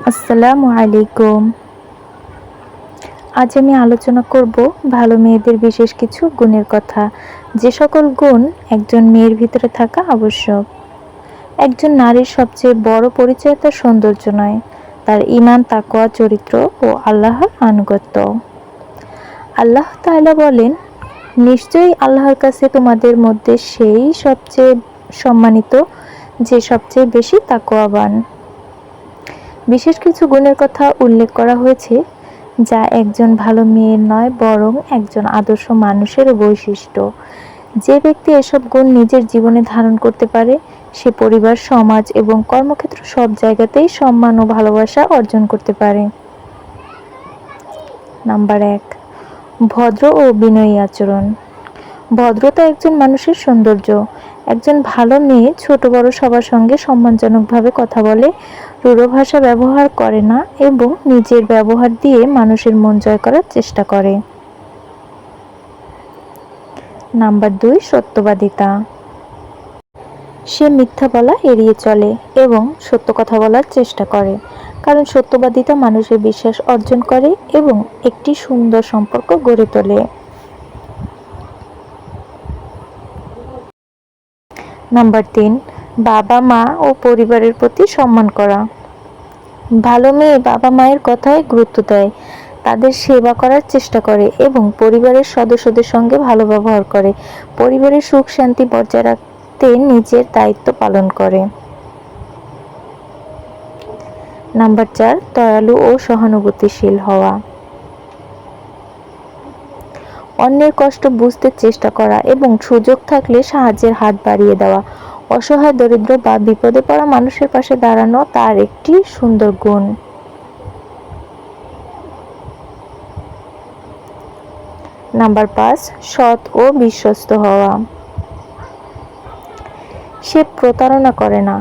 আসসালামু আলাইকুম। আজ আমি আলোচনা করব ভালো মেয়েদের বিশেষ কিছু গুণের কথা, যে সকল গুণ একজন মেয়ের ভিতরে থাকা আবশ্যক। একজন নারীর সবচেয়ে বড় পরিচয় তার সৌন্দর্য নয়, তার ঈমান, তাকওয়া, চরিত্র ও আল্লাহর আনুগত্য। আল্লাহ তাআলা বলেন, নিশ্চয়ই আল্লাহর কাছে তোমাদের মধ্যে সেই সবচেয়ে সম্মানিত, যে সবচেয়ে বেশি তাকওয়াবান। বিশেষ কিছু গুণের কথা উল্লেখ করা হয়েছে, যা একজন ভালো মেয়ের নয়, বরং একজন আদর্শ মানুষের বৈশিষ্ট্য। যে ব্যক্তি এসব গুণ নিজের জীবনে ধারণ করতে পারে, সে পরিবার, সমাজ এবং কর্মক্ষেত্র সব জায়গাতেই সম্মান ও ভালোবাসা অর্জন করতে পারে। নাম্বার 1, ভদ্র ও বিনয়ী আচরণ। ভদ্রতা একজন মানুষের সৌন্দর্য। একজন ভালো মেয়ে ছোট বড় সবার সঙ্গে সম্মানজনকভাবে কথা বলে, রূঢ় ভাষা ব্যবহার করে না এবং নিজের ব্যবহার দিয়ে মানুষের মন জয় করার চেষ্টা করে। নাম্বার 2, সত্যবাদিতা। সে মিথ্যা বলা এড়িয়ে চলে এবং সত্য কথা বলার চেষ্টা করে, কারণ সত্যবাদিতা মানুষের বিশ্বাস অর্জন করে এবং একটি সুন্দর সম্পর্ক গড়ে তোলে। নাম্বার 3, বাবা মা ও পরিবারের প্রতি সম্মান করা। ভালো মেয়ে বাবা মায়ের কথায় গুরুত্ব দেয়, তাদের সেবা করার চেষ্টা করে এবং পরিবারের সদস্যদের সঙ্গে ভালো ব্যবহার করে। পরিবারের সুখ শান্তি বজায় রাখতে নিজের দায়িত্ব পালন করে। নাম্বার 4, দয়ালু ও সহানুভূতিশীল হওয়া। অন্যের কষ্ট বুঝতে চেষ্টা করা এবং সুযোগ থাকলে সাহায্যের হাত বাড়িয়ে দেওয়া। অসহায়, দরিদ্র বা বিপদে পড়া মানুষের পাশে দাঁড়ানো তার একটি সুন্দর গুণ। নাম্বার 5, সৎ ও বিশ্বস্ত হওয়া। সে প্রতারণা করে না,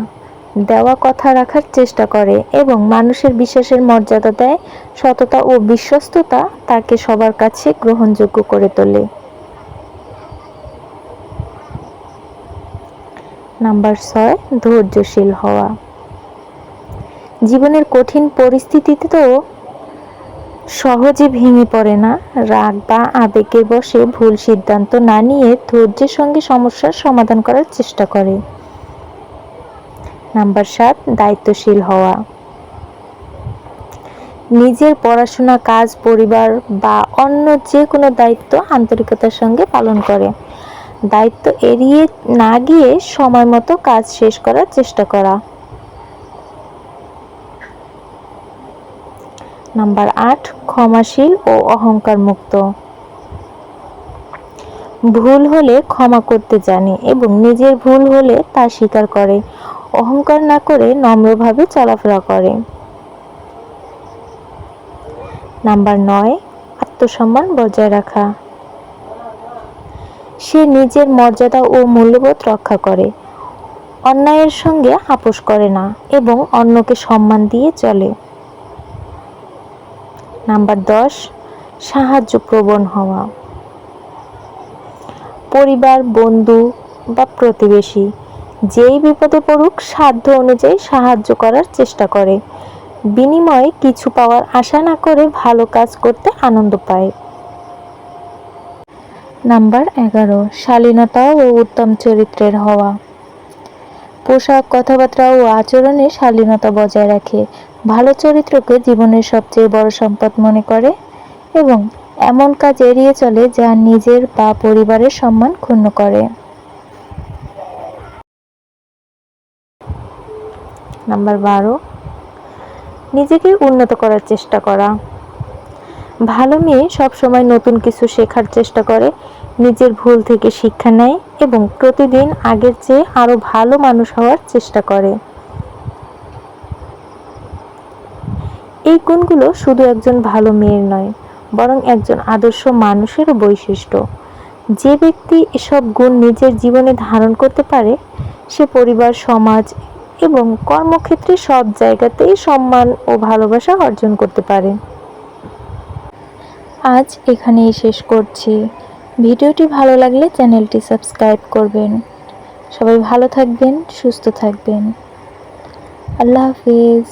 দেওয়া কথা রাখার চেষ্টা করে এবং মানুষের বিশ্বাসের মর্যাদা দেয়। সততা ও বিশ্বস্ততা তাকে সবার কাছে গ্রহণযোগ্য করে তোলে। নাম্বার 6, ধৈর্যশীল হওয়া। জীবনের কঠিন পরিস্থিতিতেও সহজে ভেঙে পড়ে না, রাগ বা আবেগের বশে ভুল সিদ্ধান্ত না নিয়ে ধৈর্যের সঙ্গে সমস্যার সমাধান করার চেষ্টা করে। নাম্বার 7, দায়িত্বশীল হওয়া। নিজের পড়াশোনা, কাজ, পরিবার বা অন্য যে কোনো দায়িত্ব আন্তরিকতার সঙ্গে পালন করে। দায়িত্ব এড়িয়ে না গিয়ে সময় মতো কাজ শেষ করার চেষ্টা করা। নাম্বার 8, ক্ষমাশীল ও অহংকার মুক্ত। ভুল হলে ক্ষমা করতে জানে এবং নিজের ভুল হলে তা স্বীকার করে। অহংকার না করে নম্রভাবে চলাফেরা করে। নাম্বার 9, আত্মসম্মান বজায় রাখা। সে নিজের মর্যাদা ও মূল্যবোধ রক্ষা করে, অন্যায়ের সঙ্গে আপোষ করে না এবং অন্যকে সম্মান দিয়ে চলে। নাম্বার 10, সাহায্যপ্রবণ হওয়া। পরিবার, বন্ধু বা প্রতিবেশী যেই বিপদে পড়ুক সাধ্য অনুযায়ী সাহায্য করার চেষ্টা করে। বিনিময়ে কিছু পাওয়ার আশা না করে ভালো কাজ করতে আনন্দ পায়। নাম্বার 11, শালীনতা ও উত্তম চরিত্রের হওয়া। পোশাক, কথাবার্তা ও আচরণে শালীনতা বজায় রাখে, ভালো চরিত্রকে জীবনের সবচেয়ে বড় সম্পদ মনে করে এবং এমন কাজ এড়িয়ে চলে যা নিজের বা পরিবারের সম্মান ক্ষুণ্ণ করে। নাম্বার 12, নিজেকে উন্নত করার চেষ্টা করা। ভালো মেয়ে সবসময় নতুন কিছু শেখার চেষ্টা করে, নিজের ভুল থেকে শিক্ষা নেয় এবং প্রতিদিন আগের চেয়ে আরো ভালো মানুষ হওয়ার চেষ্টা করে। এই গুণগুলো শুধু একজন ভালো মেয়ের নয়, বরং একজন আদর্শ মানুষেরও বৈশিষ্ট্য। যে ব্যক্তি এসব গুণ নিজের জীবনে ধারণ করতে পারে, সে পরিবার, সমাজ এবং কর্মক্ষেত্রে সব জায়গাতেই সম্মান ও ভালোবাসা অর্জন করতে পারে। আজ এখানেই শেষ করছি। ভিডিওটি ভালো লাগলে চ্যানেলটি সাবস্ক্রাইব করবেন। সবাই ভালো থাকবেন, সুস্থ থাকবেন। আল্লাহ হাফিজ।